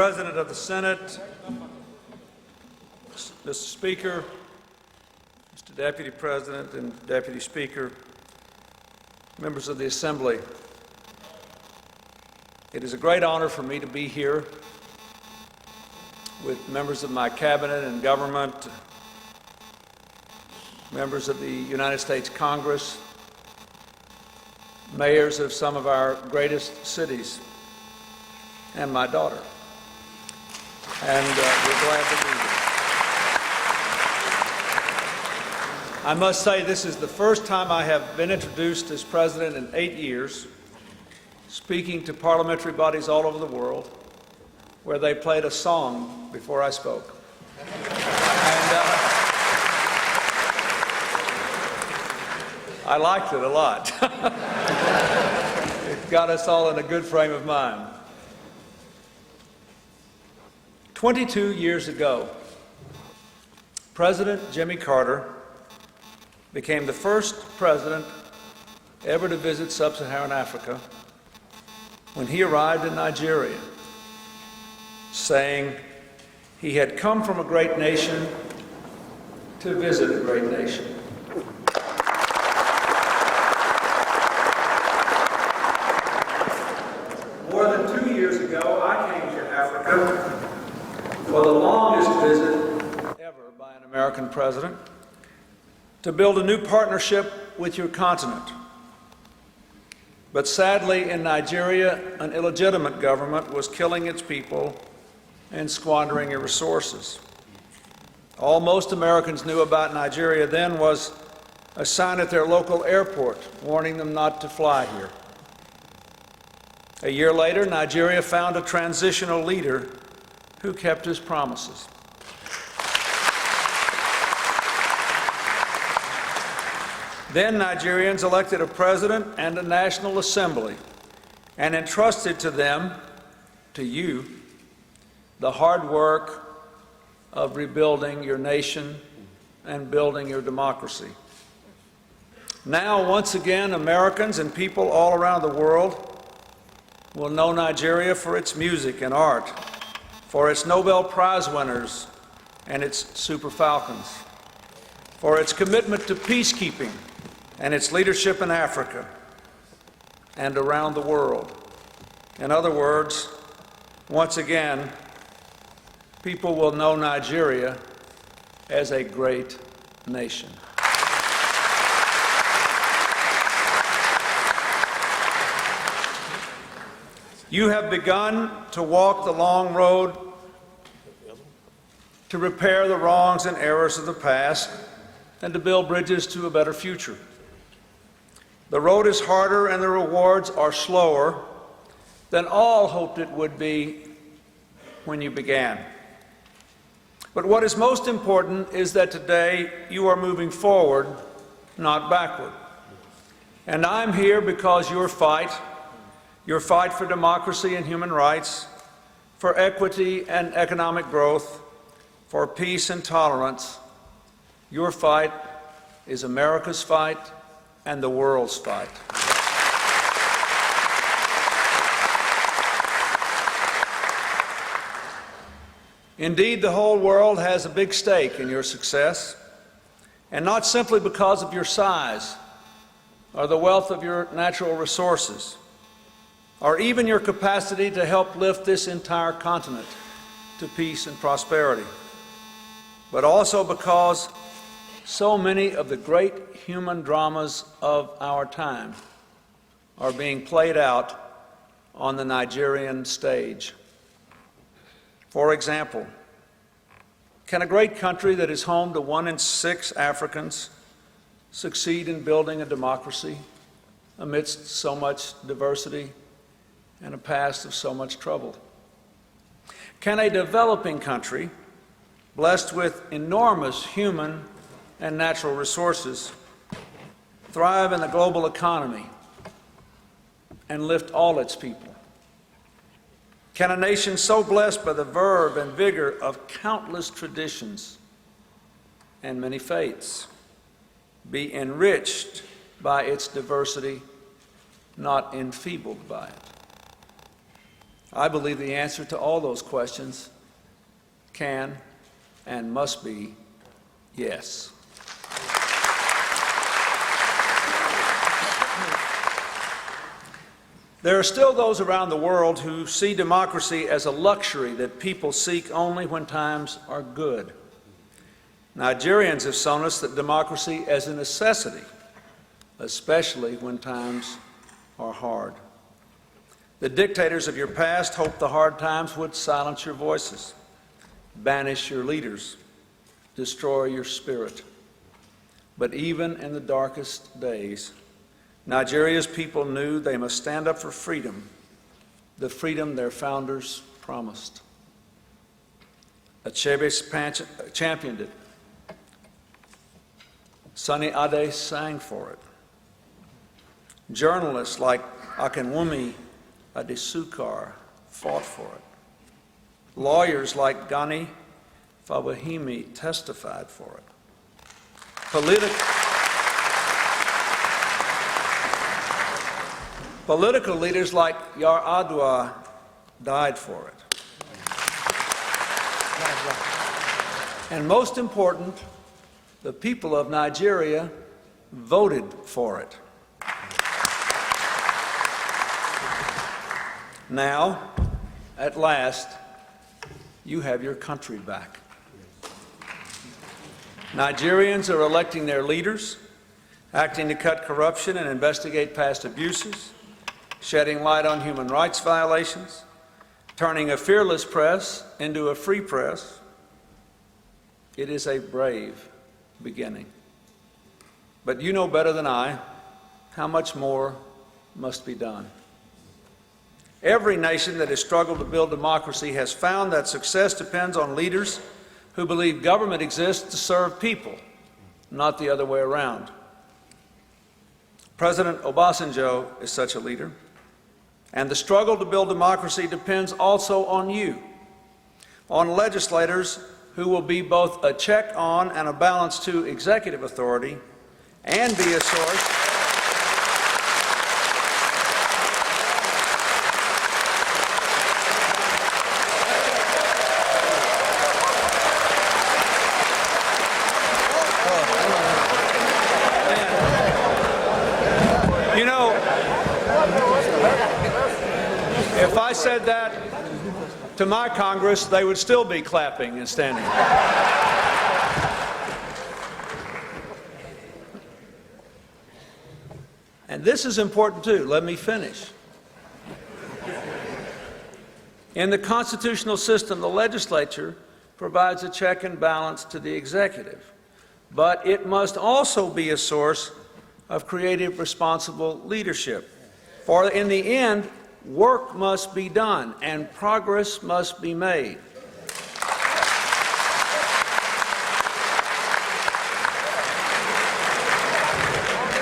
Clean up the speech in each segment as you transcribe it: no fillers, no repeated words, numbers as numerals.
President of the Senate, Mr. Speaker, Mr. Deputy President and Deputy Speaker, members of the Assembly, it is a great honor for me to be here with members of my cabinet and government, members of the United States Congress, mayors of some of our greatest cities, and my daughter. And we're glad to be here. I must say this is the first time I have been introduced as president in 8 years, speaking to parliamentary bodies all over the world, where they played a song before I spoke. And I liked it a lot. It got us all in a good frame of mind. 22 years ago, President Jimmy Carter became the first president ever to visit sub-Saharan Africa when he arrived in Nigeria, saying he had come from a great nation to visit a great nation. More than 2 years ago, I came to Africa for the longest visit ever by an American president, to build a new partnership with your continent. But sadly, in Nigeria, an illegitimate government was killing its people and squandering its resources. All most Americans knew about Nigeria then was a sign at their local airport warning them not to fly here. A year later, Nigeria found a transitional leader who kept his promises. Then Nigerians elected a president and a National Assembly and entrusted to them, to you, the hard work of rebuilding your nation and building your democracy. Now, once again, Americans and people all around the world will know Nigeria for its music and art, for its Nobel Prize winners and its Super Falcons, for its commitment to peacekeeping and its leadership in Africa and around the world. In other words, once again, people will know Nigeria as a great nation. You have begun to walk the long road to repair the wrongs and errors of the past and to build bridges to a better future. The road is harder and the rewards are slower than all hoped it would be when you began. But what is most important is that today you are moving forward, not backward. And I'm here because your fight for democracy and human rights, for equity and economic growth, for peace and tolerance, your fight is America's fight and the world's fight. Indeed, the whole world has a big stake in your success, and not simply because of your size or the wealth of your natural resources, or even your capacity to help lift this entire continent to peace and prosperity, but also because so many of the great human dramas of our time are being played out on the Nigerian stage. For example, can a great country that is home to 1 in 6 Africans succeed in building a democracy amidst so much diversity and a past of so much trouble? Can a developing country, blessed with enormous human and natural resources, thrive in the global economy and lift all its people? Can a nation so blessed by the verve and vigor of countless traditions and many faiths be enriched by its diversity, not enfeebled by it? I believe the answer to all those questions can and must be yes. There are still those around the world who see democracy as a luxury that people seek only when times are good. Nigerians have shown us that democracy is a necessity, especially when times are hard. The dictators of your past hoped the hard times would silence your voices, banish your leaders, destroy your spirit. But even in the darkest days, Nigeria's people knew they must stand up for freedom, the freedom their founders promised. Achebe championed it. Sunny Ade sang for it. Journalists like Akinwumi Adesukar fought for it. Lawyers like Gani Fawahimi testified for it. Political leaders like Yar'Adua died for it. And most important, the people of Nigeria voted for it. Now, at last, you have your country back. Nigerians are electing their leaders, acting to cut corruption and investigate past abuses, shedding light on human rights violations, turning a fearless press into a free press. It is a brave beginning. But you know better than I how much more must be done. Every nation that has struggled to build democracy has found that success depends on leaders who believe government exists to serve people, not the other way around. President Obasanjo is such a leader. And the struggle to build democracy depends also on you, on legislators who will be both a check on and a balance to executive authority and be a source if I said that to my Congress, they would still be clapping and standing. And this is important too. Let me finish. In the constitutional system, the legislature provides a check and balance to the executive, but it must also be a source of creative, responsible leadership. For in the end, work must be done and progress must be made.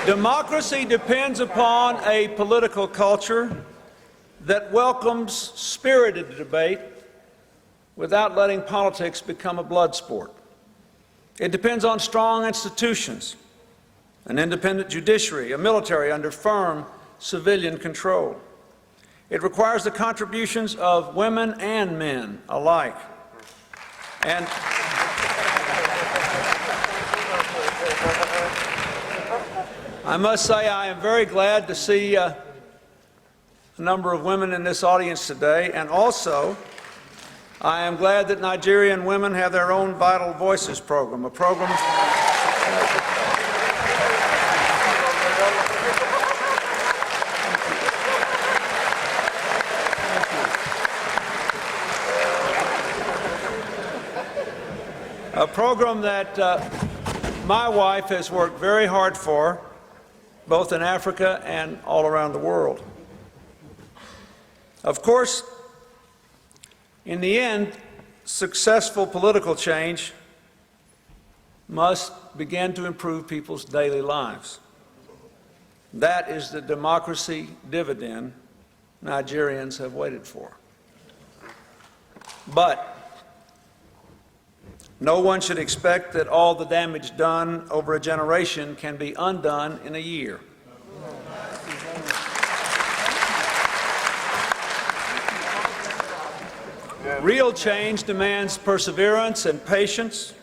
Democracy depends upon a political culture that welcomes spirited debate without letting politics become a blood sport. It depends on strong institutions, an independent judiciary, a military under firm civilian control. It requires the contributions of women and men alike. And I must say I am very glad to see a number of women in this audience today, and also I am glad that Nigerian women have their own Vital Voices program, a program that my wife has worked very hard for, both in Africa and all around the world. Of course, in the end, successful political change must begin to improve people's daily lives. That is the democracy dividend Nigerians have waited for. But no one should expect that all the damage done over a generation can be undone in a year. Real change demands perseverance and patience.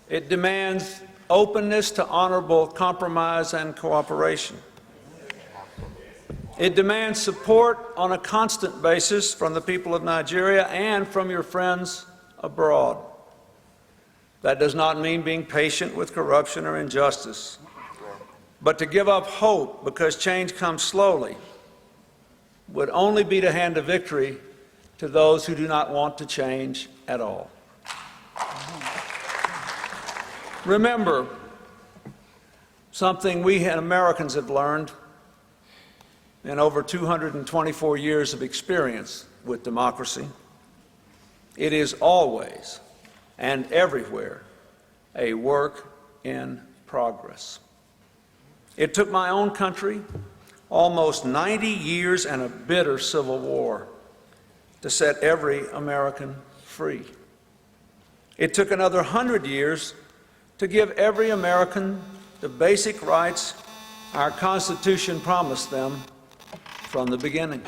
It demands openness to honorable compromise and cooperation. It demands support on a constant basis from the people of Nigeria and from your friends abroad. That does not mean being patient with corruption or injustice, but to give up hope because change comes slowly would only be to hand a victory to those who do not want to change at all. Remember something we Americans have learned in over 224 years of experience with democracy. It is always and everywhere a work in progress. It took my own country almost 90 years and a bitter civil war to set every American free. It took another 100 years to give every American the basic rights our Constitution promised them from the beginning.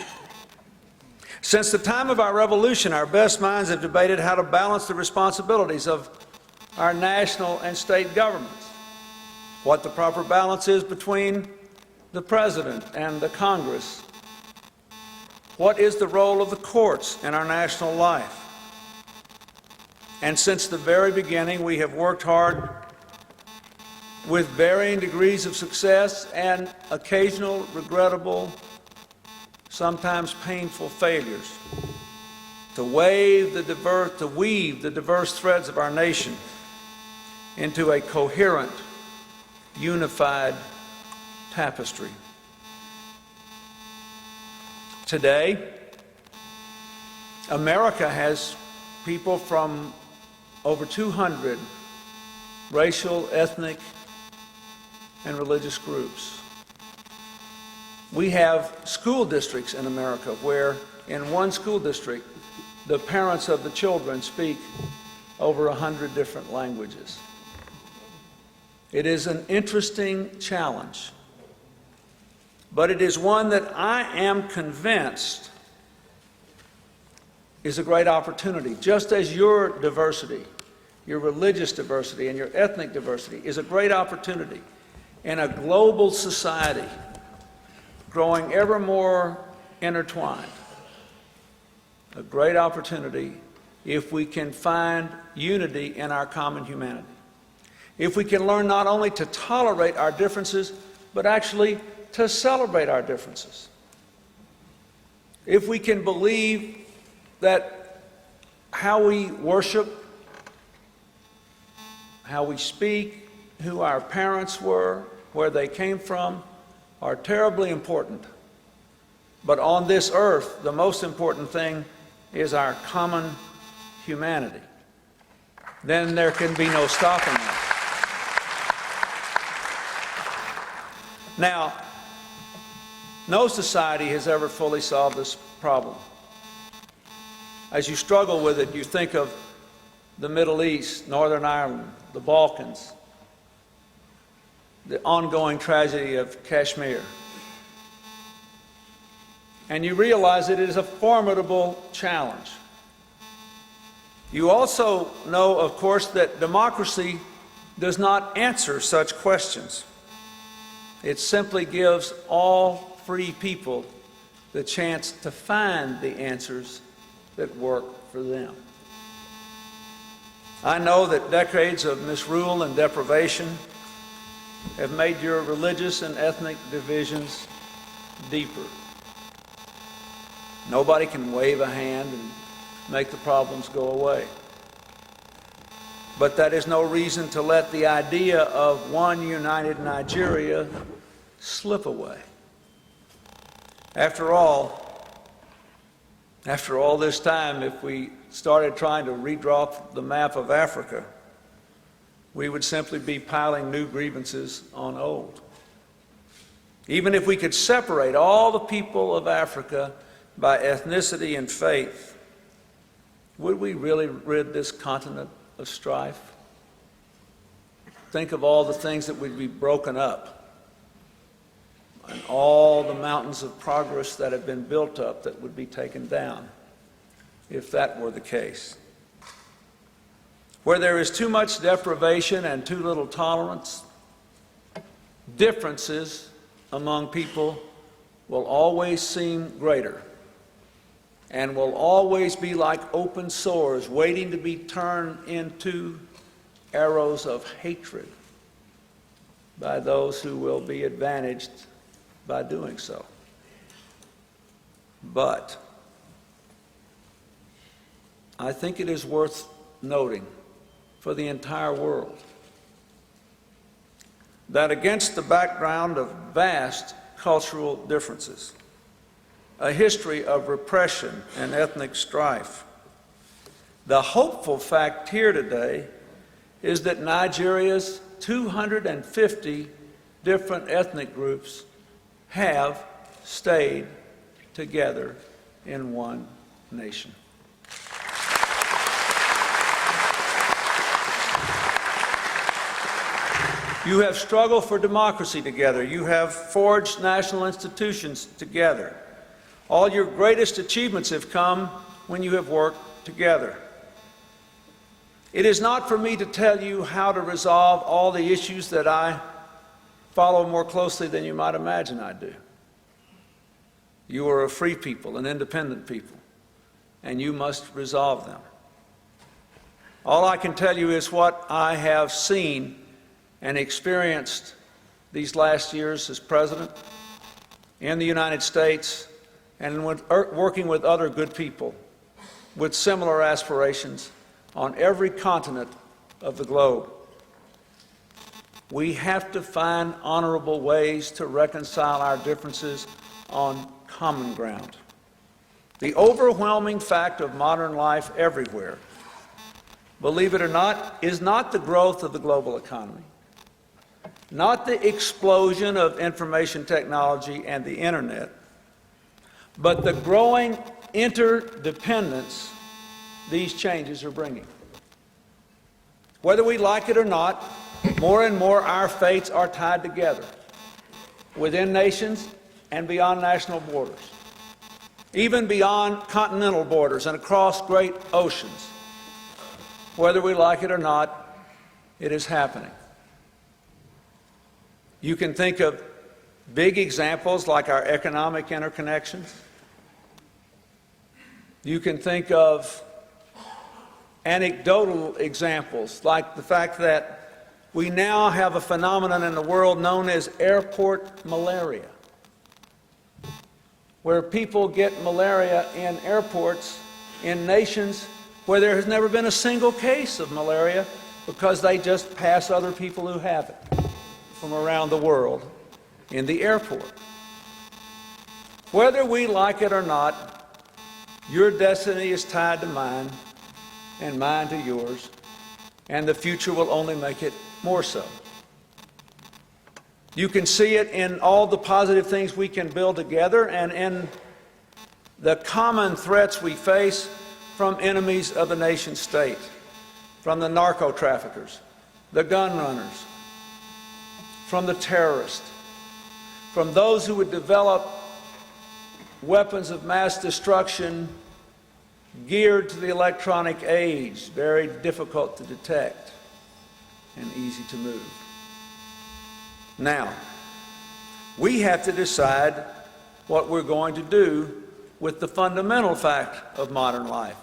Since the time of our revolution, our best minds have debated how to balance the responsibilities of our national and state governments, what the proper balance is between the President and the Congress, what is the role of the courts in our national life. And since the very beginning, we have worked hard with varying degrees of success and occasional regrettable, sometimes painful failures to weave the diverse threads of our nation into a coherent, unified tapestry. Today, America has people from over 200 racial, ethnic, and religious groups. We have school districts in America where, in one school district, the parents of the children speak over 100 different languages. It is an interesting challenge, but it is one that I am convinced is a great opportunity, just as your diversity, your religious diversity and your ethnic diversity is a great opportunity in a global society growing ever more intertwined. A great opportunity if we can find unity in our common humanity. If we can learn not only to tolerate our differences, but actually to celebrate our differences. If we can believe that how we worship, how we speak, who our parents were, where they came from, are terribly important. But on this earth, the most important thing is our common humanity. Then there can be no stopping that. Now, no society has ever fully solved this problem. As you struggle with it, you think of the Middle East, Northern Ireland, the Balkans, the ongoing tragedy of Kashmir. And you realize that it is a formidable challenge. You also know, of course, that democracy does not answer such questions. It simply gives all free people the chance to find the answers that work for them. I know that decades of misrule and deprivation have made your religious and ethnic divisions deeper. Nobody can wave a hand and make the problems go away. But that is no reason to let the idea of one united Nigeria slip away. After all this time, if we started trying to redraw the map of Africa, we would simply be piling new grievances on old. Even if we could separate all the people of Africa by ethnicity and faith, would we really rid this continent of strife? Think of all the things that would be broken up and all the mountains of progress that have been built up that would be taken down. if that were the case. Where there is too much deprivation and too little tolerance, differences among people will always seem greater and will always be like open sores waiting to be turned into arrows of hatred by those who will be advantaged by doing so. But I think it is worth noting for the entire world that against the background of vast cultural differences, a history of repression and ethnic strife, the hopeful fact here today is that Nigeria's 250 different ethnic groups have stayed together in one nation. You have struggled for democracy together. You have forged national institutions together. All your greatest achievements have come when you have worked together. It is not for me to tell you how to resolve all the issues that I follow more closely than you might imagine I do. You are a free people, an independent people, and you must resolve them. All I can tell you is what I have seen and experienced these last years as president in the United States and working with other good people with similar aspirations on every continent of the globe. We have to find honorable ways to reconcile our differences on common ground. The overwhelming fact of modern life everywhere, believe it or not, is not the growth of the global economy, not the explosion of information technology and the internet, but the growing interdependence these changes are bringing. Whether we like it or not, more and more our fates are tied together within nations and beyond national borders, even beyond continental borders and across great oceans. Whether we like it or not, it is happening. You can think of big examples like our economic interconnections. You can think of anecdotal examples like the fact that we now have a phenomenon in the world known as airport malaria, where people get malaria in airports in nations where there has never been a single case of malaria because they just pass other people who have it from around the world in the airport. Whether we like it or not, your destiny is tied to mine and mine to yours, and the future will only make it more so. You can see it in all the positive things we can build together and in the common threats we face from enemies of the nation state, from the narco-traffickers, the gun runners, from the terrorists, from those who would develop weapons of mass destruction geared to the electronic age, very difficult to detect and easy to move. Now, we have to decide what we're going to do with the fundamental fact of modern life,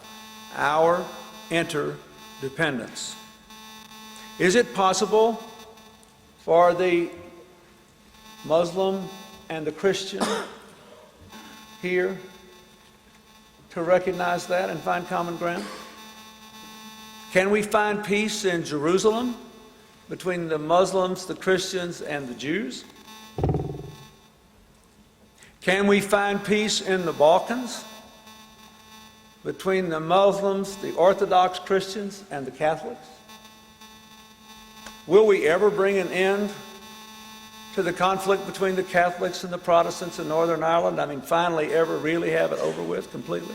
our interdependence. Is it possible for the Muslim and the Christian here to recognize that and find common ground? Can we find peace in Jerusalem between the Muslims, the Christians, and the Jews? Can we find peace in the Balkans between the Muslims, the Orthodox Christians, and the Catholics? Will we ever bring an end to the conflict between the Catholics and the Protestants in Northern Ireland? I mean, finally ever really have it over with completely?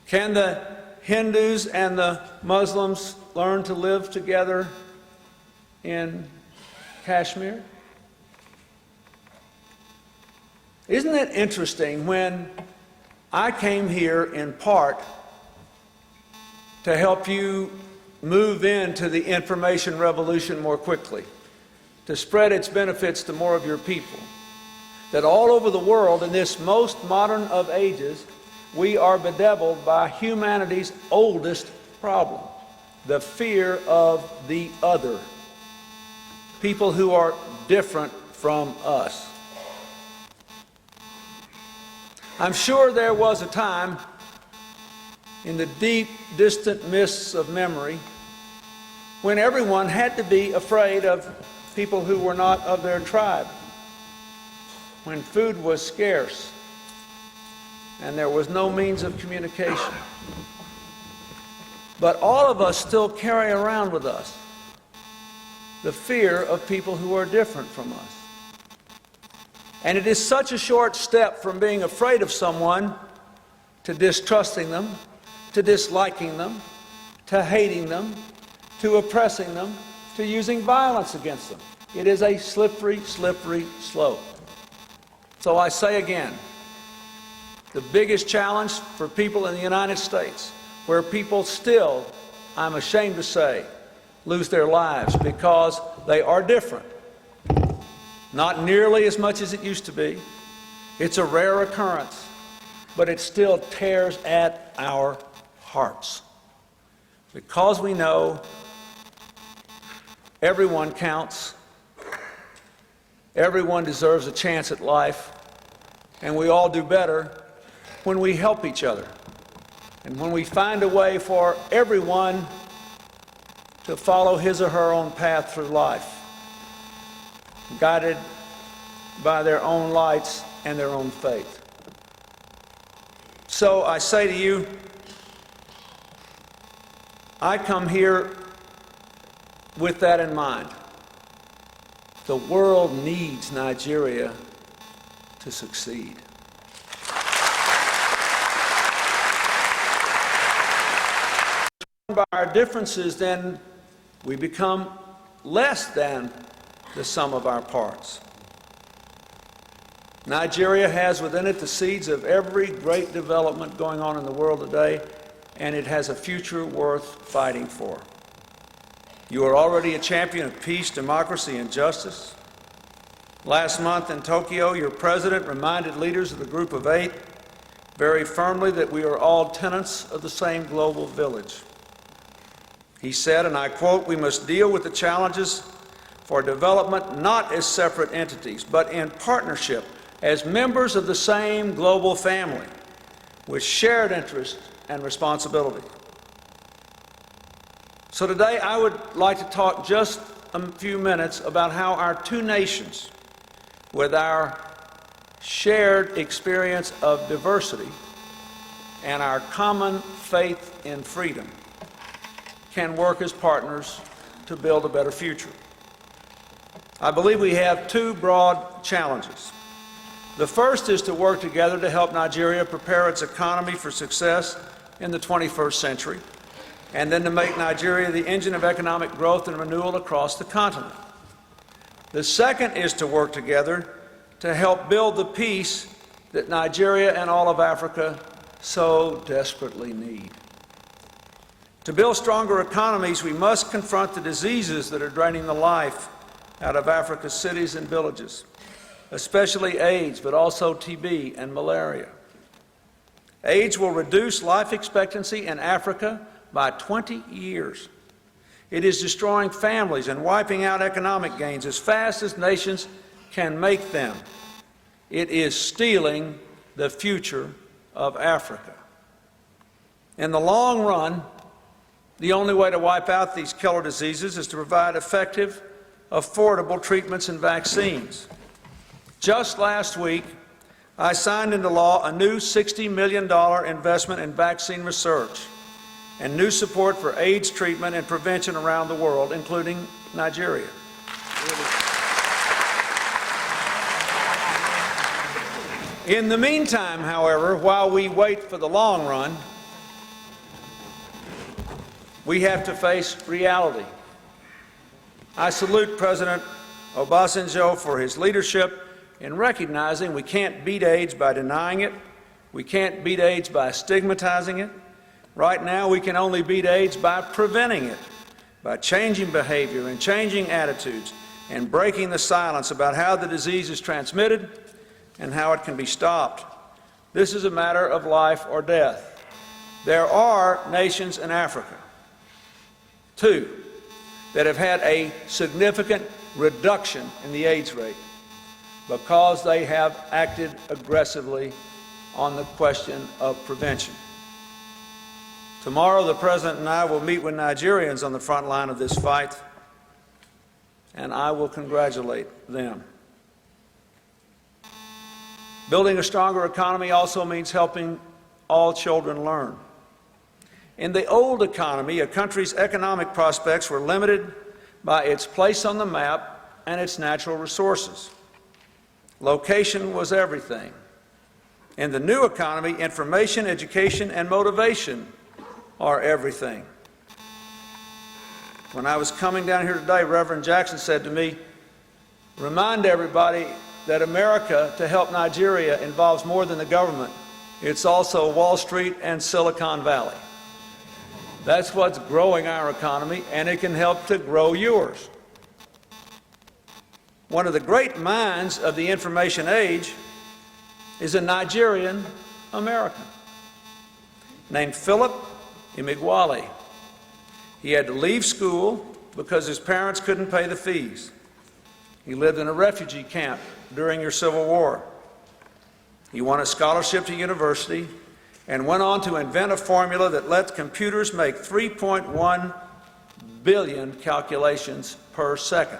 Can the Hindus and the Muslims learn to live together in Kashmir? Isn't it interesting when I came here in part to help you move into the information revolution more quickly, to spread its benefits to more of your people, that all over the world in this most modern of ages, we are bedeviled by humanity's oldest problem, the fear of the other, people who are different from us. I'm sure there was a time in the deep, distant mists of memory when everyone had to be afraid of people who were not of their tribe, when food was scarce and there was no means of communication. But all of us still carry around with us the fear of people who are different from us. And it is such a short step from being afraid of someone to distrusting them, to disliking them, to hating them, to oppressing them, to using violence against them. It is a slippery, slippery slope. So I say again, the biggest challenge for people in the United States, where people still, I'm ashamed to say, lose their lives because they are different. Not nearly as much as it used to be. It's a rare occurrence, but it still tears at our hearts. Because we know everyone counts, everyone deserves a chance at life, and we all do better when we help each other and when we find a way for everyone to follow his or her own path through life, guided by their own lights and their own faith. So I say to you, I come here with that in mind. The world needs Nigeria to succeed. By our differences, then, we become less than the sum of our parts. Nigeria has within it the seeds of every great development going on in the world today, and it has a future worth fighting for. You are already a champion of peace, democracy, and justice. Last month in Tokyo, your president reminded leaders of the Group of Eight very firmly that we are all tenants of the same global village. He said, and I quote, "We must deal with the challenges for development not as separate entities, but in partnership as members of the same global family with shared interests and responsibility." So today I would like to talk just a few minutes about how our two nations, with our shared experience of diversity and our common faith in freedom, can work as partners to build a better future. I believe we have two broad challenges. The first is to work together to help Nigeria prepare its economy for success in the 21st century, and then to make Nigeria the engine of economic growth and renewal across the continent. The second is to work together to help build the peace that Nigeria and all of Africa so desperately need. To build stronger economies, we must confront the diseases that are draining the life out of Africa's cities and villages, especially AIDS, but also TB and malaria. AIDS will reduce life expectancy in Africa by 20 years. It is destroying families and wiping out economic gains as fast as nations can make them. It is stealing the future of Africa. In the long run, the only way to wipe out these killer diseases is to provide effective, affordable treatments and vaccines. Just last week, I signed into law a new $60 million investment in vaccine research and new support for AIDS treatment and prevention around the world, including Nigeria. In the meantime, however, while we wait for the long run, we have to face reality. I salute President Obasanjo for his leadership in recognizing we can't beat AIDS by denying it. We can't beat AIDS by stigmatizing it. Right now, we can only beat AIDS by preventing it, by changing behavior and changing attitudes and breaking the silence about how the disease is transmitted and how it can be stopped. This is a matter of life or death. There are nations in Africa, too, that have had a significant reduction in the AIDS rate because they have acted aggressively on the question of prevention. Tomorrow, the President and I will meet with Nigerians on the front line of this fight, and I will congratulate them. Building a stronger economy also means helping all children learn. In the old economy, a country's economic prospects were limited by its place on the map and its natural resources. Location was everything. In the new economy, information, education, and motivation are everything. When I was coming down here today, Reverend Jackson said to me, "Remind everybody that America, to help Nigeria, involves more than the government. It's also Wall Street and Silicon Valley." That's what's growing our economy, and it can help to grow yours. One of the great minds of the information age is a Nigerian American named Philip Emeagwali. He had to leave school because his parents couldn't pay the fees. He lived in a refugee camp during your Civil War. He won a scholarship to university and went on to invent a formula that lets computers make 3.1 billion calculations per second.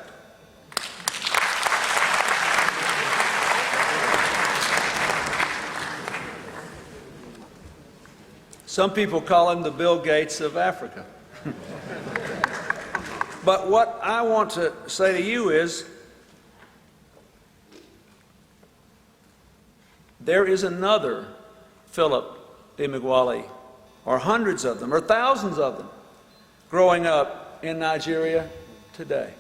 Some people call him the Bill Gates of Africa. But what I want to say to you is, there is another Philip Emeagwali, or hundreds of them, or thousands of them, growing up in Nigeria today.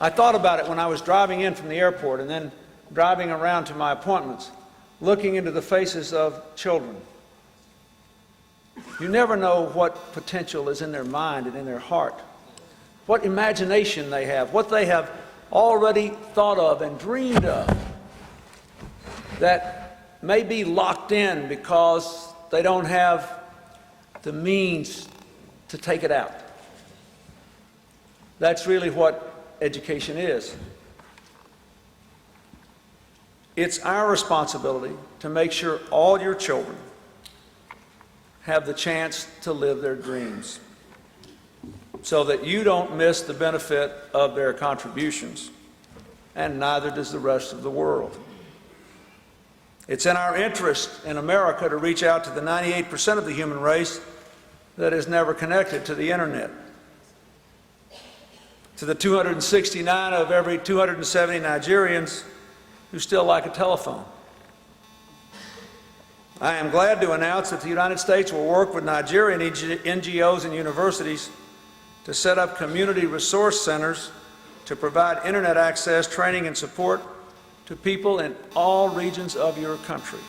I thought about it when I was driving in from the airport and then driving around to my appointments, looking into the faces of children. You never know what potential is in their mind and in their heart, what imagination they have, what they have already thought of and dreamed of that may be locked in because they don't have the means to take it out. That's really what education is. It's our responsibility to make sure all your children have the chance to live their dreams so that you don't miss the benefit of their contributions, and neither does the rest of the world. It's in our interest in America to reach out to the 98% of the human race that is never connected to the internet, to the 269 of every 270 Nigerians who still like a telephone. I am glad to announce that the United States will work with Nigerian NGOs and universities to set up community resource centers to provide internet access, training, and support to people in all regions of your country.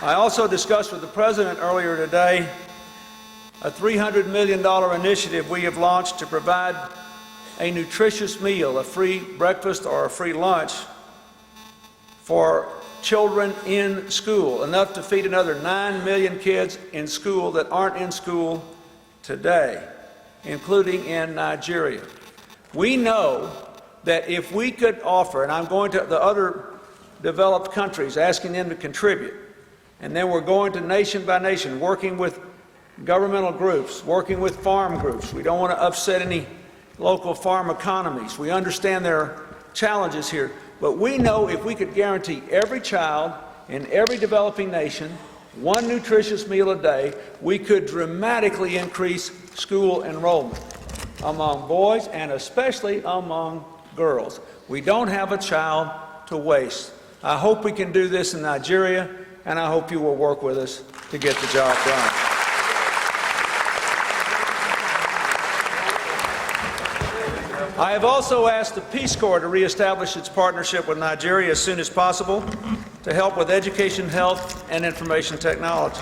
I also discussed with the President earlier today a $300 million initiative we have launched to provide a nutritious meal, a free breakfast or a free lunch for children in school, enough to feed another 9 million kids in school that aren't in school today, including in Nigeria. We know that if we could offer, and I'm going to the other developed countries, asking them to contribute, and then we're going to nation by nation, working with governmental groups, working with farm groups. We don't want to upset any local farm economies. We understand there are challenges here, but we know if we could guarantee every child in every developing nation one nutritious meal a day, we could dramatically increase school enrollment among boys and especially among girls. We don't have a child to waste. I hope we can do this in Nigeria, and I hope you will work with us to get the job done. I have also asked the Peace Corps to reestablish its partnership with Nigeria as soon as possible to help with education, health, and information technology.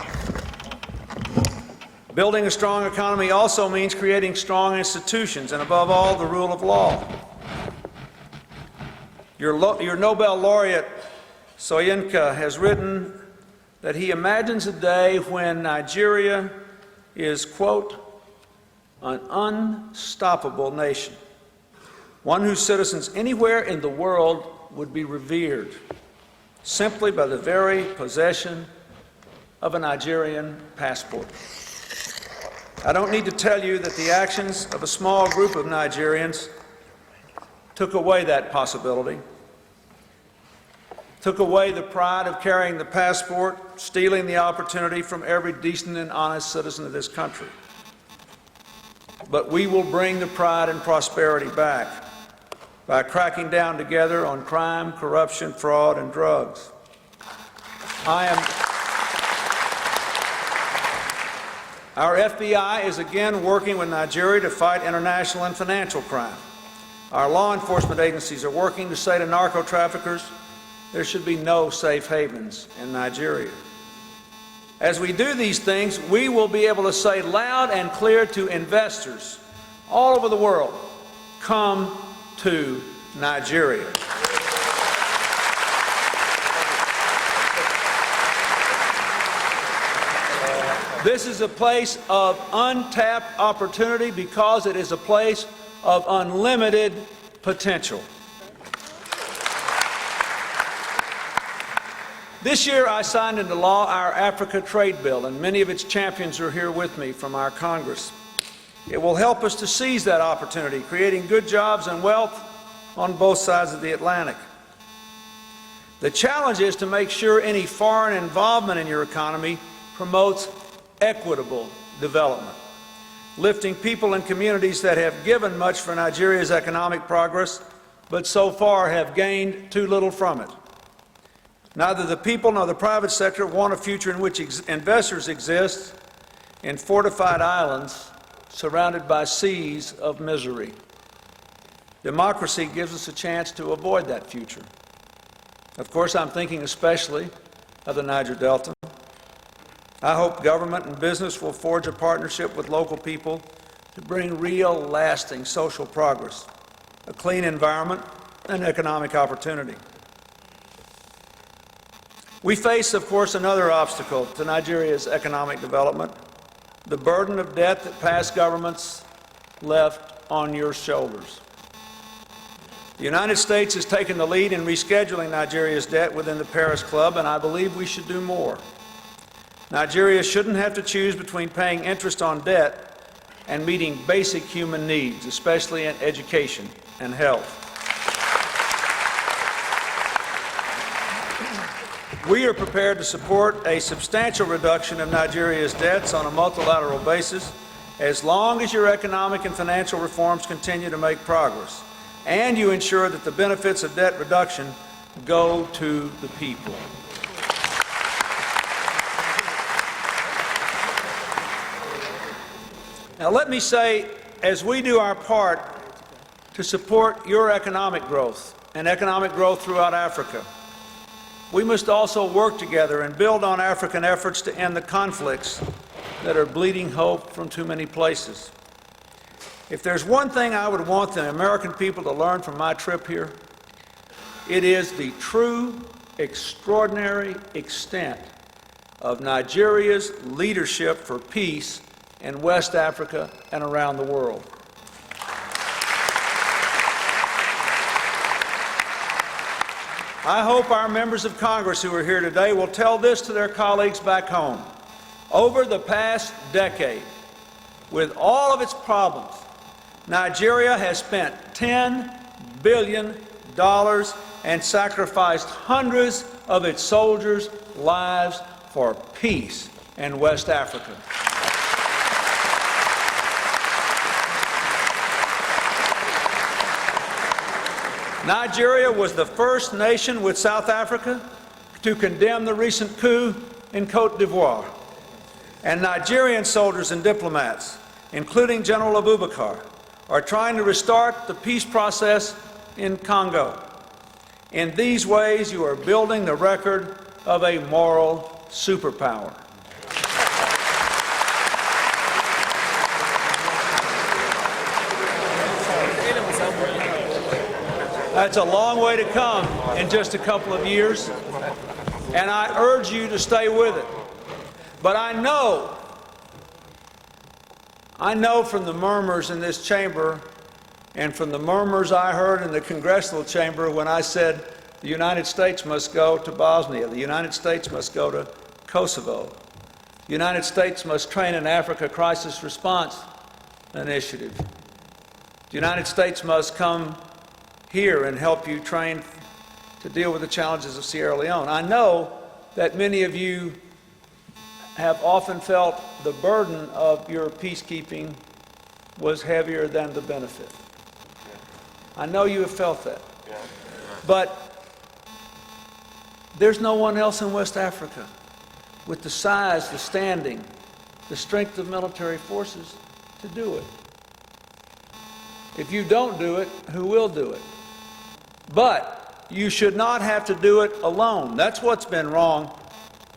Building a strong economy also means creating strong institutions and, above all, the rule of law. Your Nobel laureate, Soyinka, has written that he imagines a day when Nigeria is, quote, an unstoppable nation, one whose citizens anywhere in the world would be revered simply by the very possession of a Nigerian passport. I don't need to tell you that the actions of a small group of Nigerians took away that possibility, took away the pride of carrying the passport, stealing the opportunity from every decent and honest citizen of this country. But we will bring the pride and prosperity back by cracking down together on crime, corruption, fraud, and drugs. Our FBI is again working with Nigeria to fight international and financial crime. Our law enforcement agencies are working to say to narco-traffickers, there should be no safe havens in Nigeria. As we do these things, we will be able to say loud and clear to investors all over the world, come to Nigeria. This is a place of untapped opportunity because it is a place of unlimited potential. This year I signed into law our Africa Trade Bill, and many of its champions are here with me from our Congress. It will help us to seize that opportunity, creating good jobs and wealth on both sides of the Atlantic. The challenge is to make sure any foreign involvement in your economy promotes equitable development, lifting people and communities that have given much for Nigeria's economic progress, but so far have gained too little from it. Neither the people nor the private sector want a future in which investors exist in fortified islands surrounded by seas of misery. Democracy gives us a chance to avoid that future. Of course, I'm thinking especially of the Niger Delta. I hope government and business will forge a partnership with local people to bring real, lasting social progress, a clean environment, and economic opportunity. We face, of course, another obstacle to Nigeria's economic development, the burden of debt that past governments left on your shoulders. The United States has taken the lead in rescheduling Nigeria's debt within the Paris Club, and I believe we should do more. Nigeria shouldn't have to choose between paying interest on debt and meeting basic human needs, especially in education and health. We are prepared to support a substantial reduction of Nigeria's debts on a multilateral basis as long as your economic and financial reforms continue to make progress and you ensure that the benefits of debt reduction go to the people. Now let me say, as we do our part to support your economic growth and economic growth throughout Africa, we must also work together and build on African efforts to end the conflicts that are bleeding hope from too many places. If there's one thing I would want the American people to learn from my trip here, it is the true, extraordinary extent of Nigeria's leadership for peace in West Africa and around the world. I hope our members of Congress who are here today will tell this to their colleagues back home. Over the past decade, with all of its problems, Nigeria has spent $10 billion and sacrificed hundreds of its soldiers' lives for peace in West Africa. Nigeria was the first nation with South Africa to condemn the recent coup in Côte d'Ivoire. And Nigerian soldiers and diplomats, including General Abubakar, are trying to restart the peace process in Congo. In these ways, you are building the record of a moral superpower. That's a long way to come in just a couple of years, and I urge you to stay with it. But I know from the murmurs in this chamber and from the murmurs I heard in the congressional chamber when I said the United States must go to Bosnia, the United States must go to Kosovo, the United States must train an Africa crisis response initiative, the United States must come here and help you train to deal with the challenges of Sierra Leone. I know that many of you have often felt the burden of your peacekeeping was heavier than the benefit. I know you have felt that. But there's no one else in West Africa with the size, the standing, the strength of military forces to do it. If you don't do it, who will do it? But you should not have to do it alone. That's what's been wrong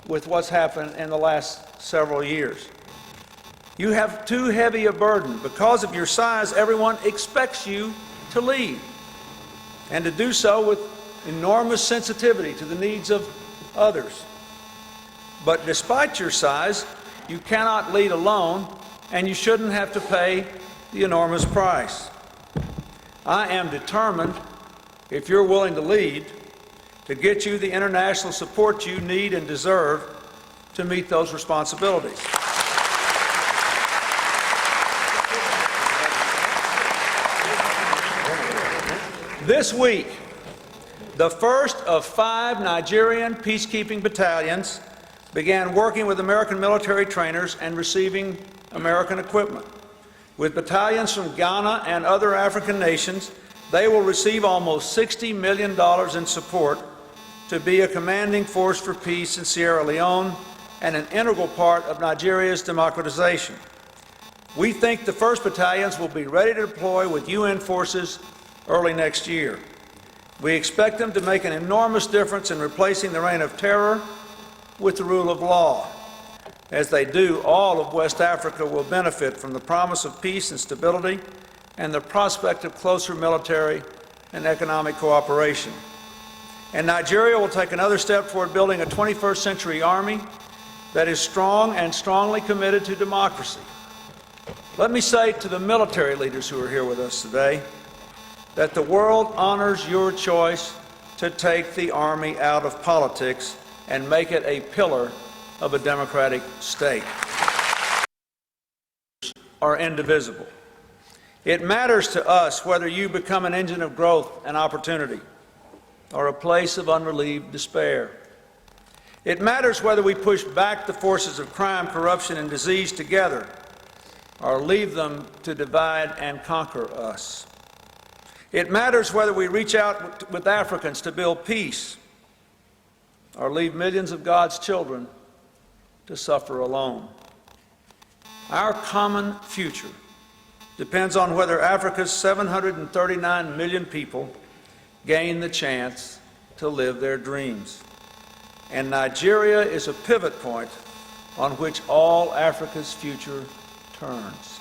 with what's happened in the last several years. You have too heavy a burden. Because of your size, everyone expects you to lead, and to do so with enormous sensitivity to the needs of others. But despite your size, you cannot lead alone, and you shouldn't have to pay the enormous price. I am determined, if you're willing to lead, to get you the international support you need and deserve to meet those responsibilities. This week, the first of 5 Nigerian peacekeeping battalions began working with American military trainers and receiving American equipment. With battalions from Ghana and other African nations, they will receive almost $60 million in support to be a commanding force for peace in Sierra Leone and an integral part of Nigeria's democratization. We think the first battalions will be ready to deploy with UN forces early next year. We expect them to make an enormous difference in replacing the reign of terror with the rule of law. As they do, all of West Africa will benefit from the promise of peace and stability and the prospect of closer military and economic cooperation. And Nigeria will take another step toward building a 21st century army that is strong and strongly committed to democracy. Let me say to the military leaders who are here with us today that the world honors your choice to take the Army out of politics and make it a pillar of a democratic state. Are indivisible. It matters to us whether you become an engine of growth and opportunity or a place of unrelieved despair. It matters whether we push back the forces of crime, corruption, and disease together or leave them to divide and conquer us. It matters whether we reach out with Africans to build peace or leave millions of God's children to suffer alone. Our common future depends on whether Africa's 739 million people gain the chance to live their dreams. And Nigeria is a pivot point on which all Africa's future turns.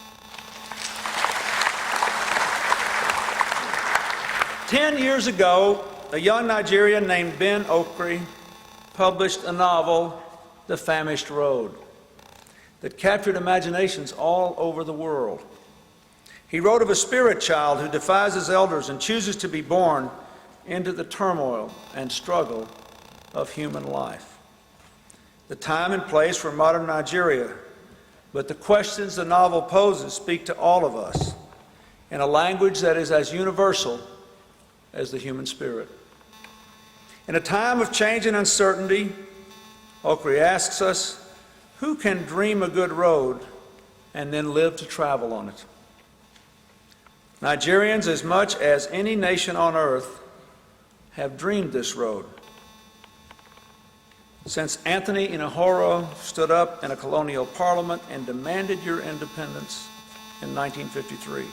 10 years ago, a young Nigerian named Ben Okri published a novel, The Famished Road, that captured imaginations all over the world. He wrote of a spirit child who defies his elders and chooses to be born into the turmoil and struggle of human life. The time and place for modern Nigeria, but the questions the novel poses speak to all of us in a language that is as universal as the human spirit. In a time of change and uncertainty, Okri asks us, who can dream a good road and then live to travel on it? Nigerians, as much as any nation on earth, have dreamed this road. Since Anthony Inahoro stood up in a colonial parliament and demanded your independence in 1953.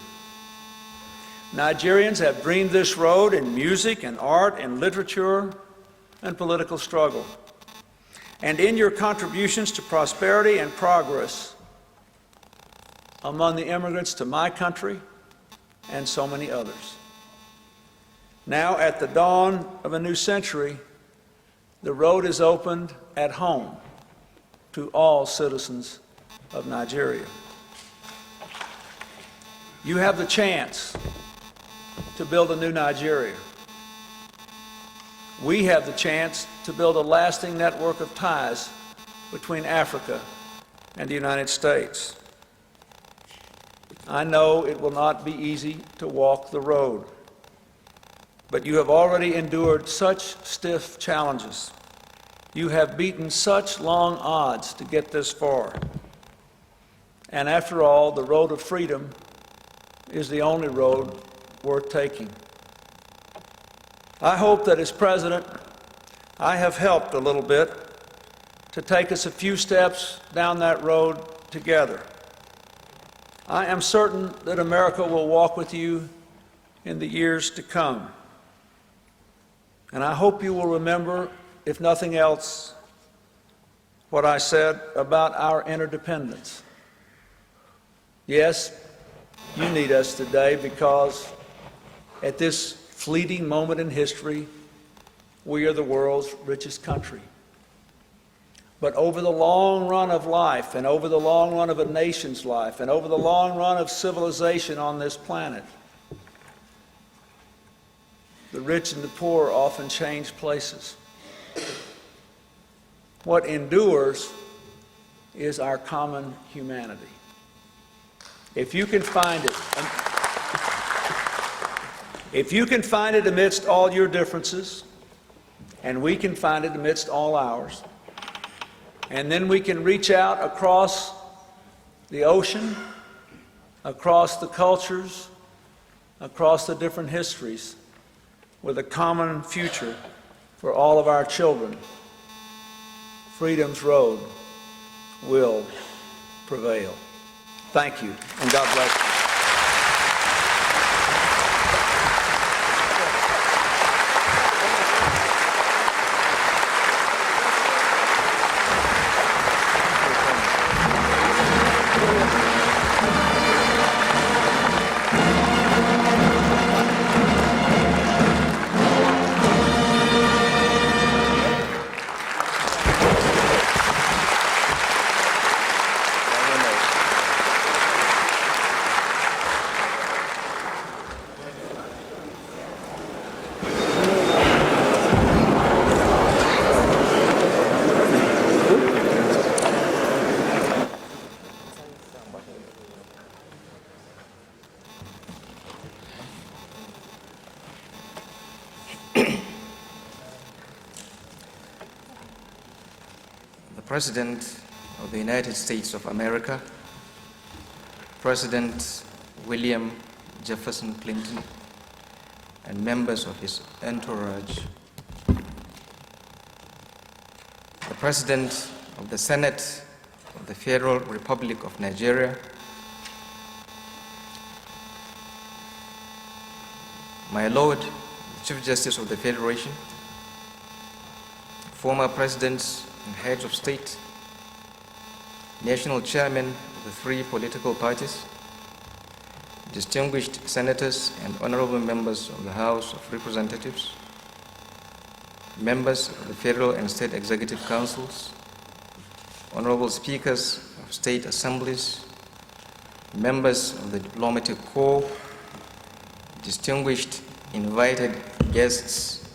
Nigerians have dreamed this road in music and art and literature and political struggle. And in your contributions to prosperity and progress among the immigrants to my country and so many others. Now, at the dawn of a new century, the road is opened at home to all citizens of Nigeria. You have the chance to build a new Nigeria. We have the chance to build a lasting network of ties between Africa and the United States. I know it will not be easy to walk the road, but you have already endured such stiff challenges. You have beaten such long odds to get this far. And after all, the road of freedom is the only road worth taking. I hope that as President, I have helped a little bit to take us a few steps down that road together. I am certain that America will walk with you in the years to come. And I hope you will remember, if nothing else, what I said about our interdependence. Yes, you need us today because at this fleeting moment in history, we are the world's richest country. But over the long run of life, and over the long run of a nation's life, and over the long run of civilization on this planet, the rich and the poor often change places. What endures is our common humanity. If you can find it amidst all your differences, and we can find it amidst all ours, and then we can reach out across the ocean, across the cultures, across the different histories, with a common future for all of our children, freedom's road will prevail. Thank you, and God bless you. President of the United States of America, President William Jefferson Clinton, and members of his entourage, the President of the Senate of the Federal Republic of Nigeria, my Lord, the Chief Justice of the Federation, former presidents and heads of state, national chairmen of the three political parties, distinguished senators and honorable members of the House of Representatives, members of the federal and state executive councils, honorable speakers of state assemblies, members of the diplomatic corps, distinguished invited guests,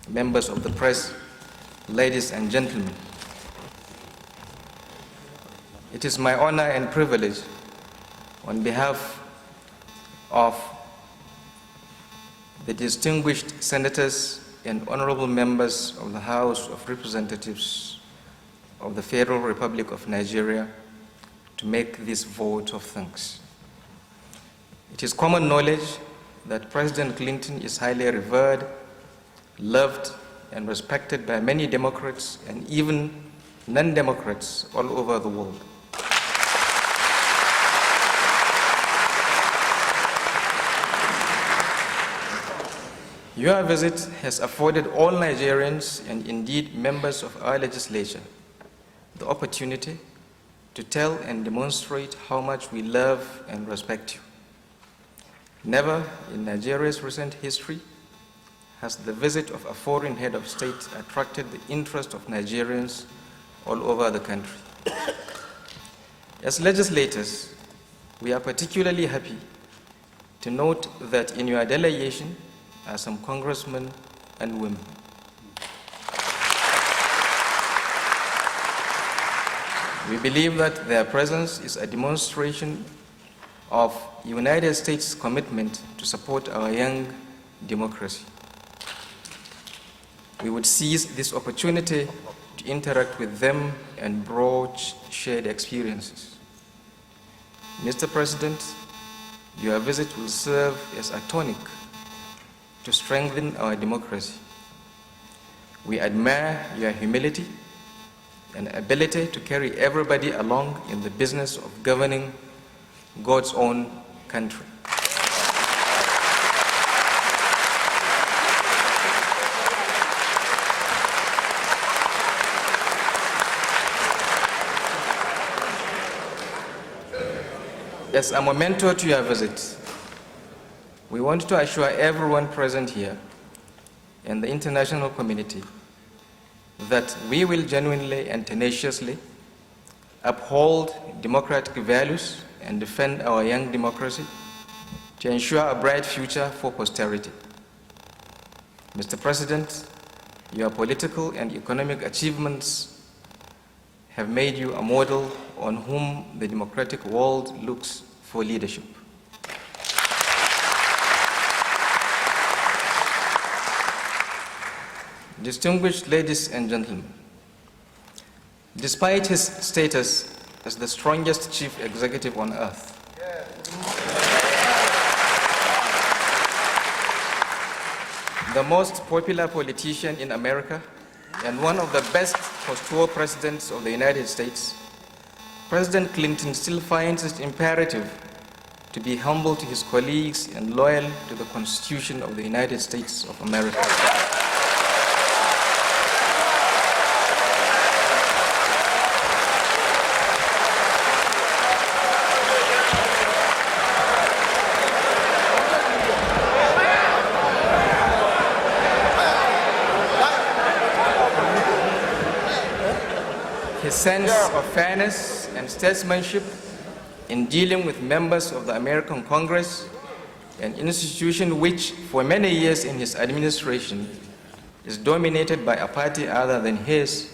members of the press, ladies and gentlemen. It is my honor and privilege, on behalf of the distinguished senators and honorable members of the House of Representatives of the Federal Republic of Nigeria, to make this vote of thanks. It is common knowledge that President Clinton is highly revered, loved, and respected by many Democrats and even non-Democrats all over the world. Your visit has afforded all Nigerians and indeed members of our legislature the opportunity to tell and demonstrate how much we love and respect you. Never in Nigeria's recent history has the visit of a foreign head of state attracted the interest of Nigerians all over the country. As legislators, we are particularly happy to note that in your delegation are some congressmen and women. We believe that their presence is a demonstration of the United States' commitment to support our young democracy. We would seize this opportunity to interact with them and broach shared experiences. Mr. President, your visit will serve as a tonic to strengthen our democracy. We admire your humility and ability to carry everybody along in the business of governing God's own country. As a memento to your visit, we want to assure everyone present here and the international community that we will genuinely and tenaciously uphold democratic values and defend our young democracy to ensure a bright future for posterity. Mr. President, your political and economic achievements have made you a model on whom the democratic world looks for leadership. Distinguished ladies and gentlemen, despite his status as the strongest chief executive on earth, the most popular politician in America, and one of the best post-war presidents of the United States, President Clinton still finds it imperative to be humble to his colleagues and loyal to the Constitution of the United States of America. His sense of fairness and statesmanship in dealing with members of the American Congress, an institution which for many years in his administration is dominated by a party other than his,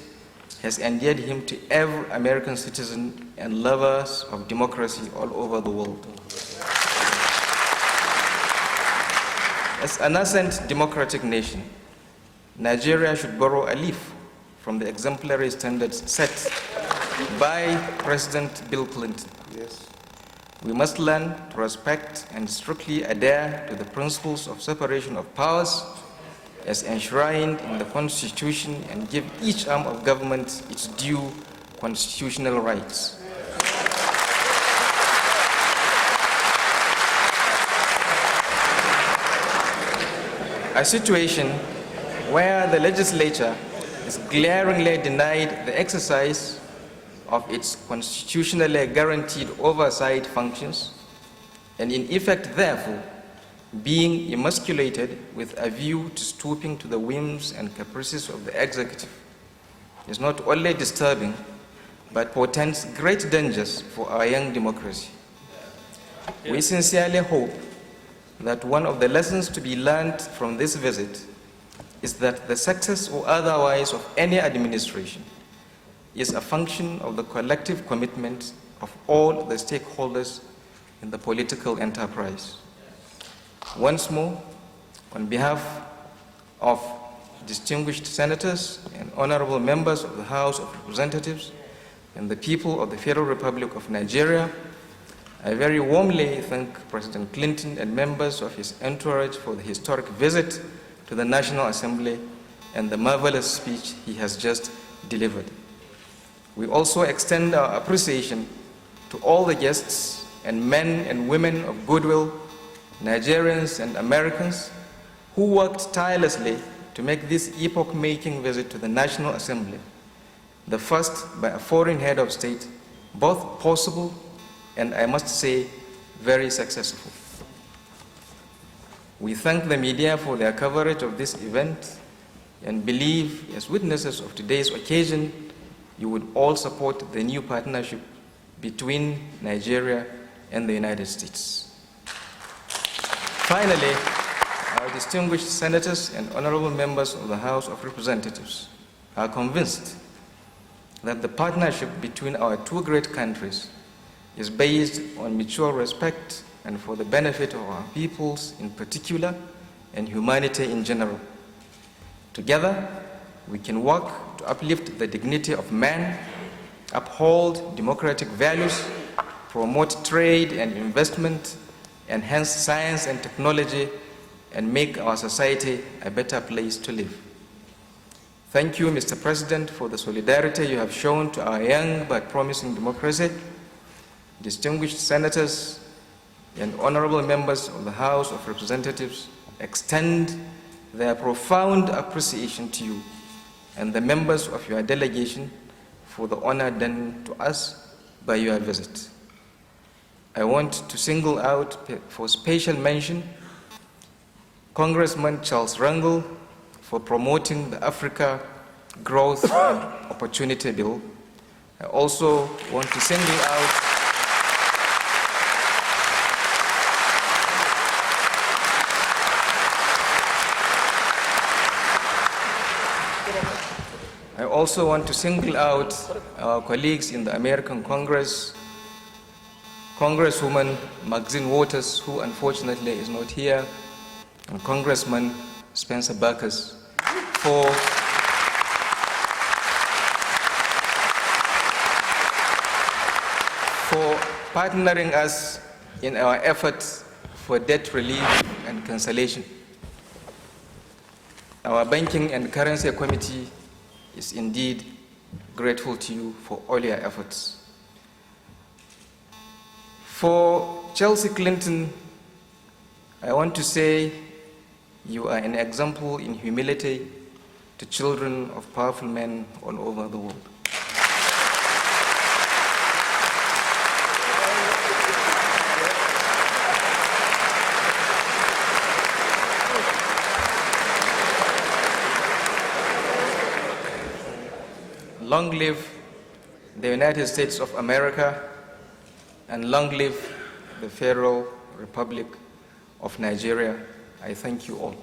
has endeared him to every American citizen and lovers of democracy all over the world. As a nascent democratic nation, Nigeria should borrow a leaf from the exemplary standards set by President Bill Clinton. Yes. We must learn to respect and strictly adhere to the principles of separation of powers as enshrined in the Constitution and give each arm of government its due constitutional rights. A situation where the legislature is glaringly denied the exercise of its constitutionally guaranteed oversight functions, and in effect, therefore, being emasculated with a view to stooping to the whims and caprices of the executive, is not only disturbing, but portends great dangers for our young democracy. We sincerely hope that one of the lessons to be learned from this visit is that the success or otherwise of any administration is a function of the collective commitment of all the stakeholders in the political enterprise. Once more, on behalf of distinguished senators and honorable members of the House of Representatives and the people of the Federal Republic of Nigeria, I very warmly thank President Clinton and members of his entourage for the historic visit to the National Assembly and the marvelous speech he has just delivered. We also extend our appreciation to all the guests and men and women of goodwill, Nigerians and Americans, who worked tirelessly to make this epoch-making visit to the National Assembly, the first by a foreign head of state, both possible and, I must say, very successful. We thank the media for their coverage of this event and believe, as witnesses of today's occasion, you would all support the new partnership between Nigeria and the United States. Finally, our distinguished senators and honorable members of the House of Representatives are convinced that the partnership between our two great countries is based on mutual respect and for the benefit of our peoples in particular and humanity in general. Together, we can work to uplift the dignity of man, uphold democratic values, promote trade and investment, enhance science and technology, and make our society a better place to live. Thank you, Mr. President, for the solidarity you have shown to our young but promising democracy. Distinguished senators and honorable members of the House of Representatives extend their profound appreciation to you and the members of your delegation for the honor done to us by your visit. I want to single out for special mention Congressman Charles Rangel for promoting the Africa Growth and Opportunity Bill. I also want to single out our colleagues in the American Congress, Congresswoman Maxine Waters, who unfortunately is not here, and Congressman Spencer Backus for partnering us in our efforts for debt relief and cancellation. Our Banking and Currency Committee is indeed grateful to you for all your efforts. For Chelsea Clinton, I want to say you are an example in humility to children of powerful men all over the world. Long live the United States of America, and long live the Federal Republic of Nigeria. I thank you all.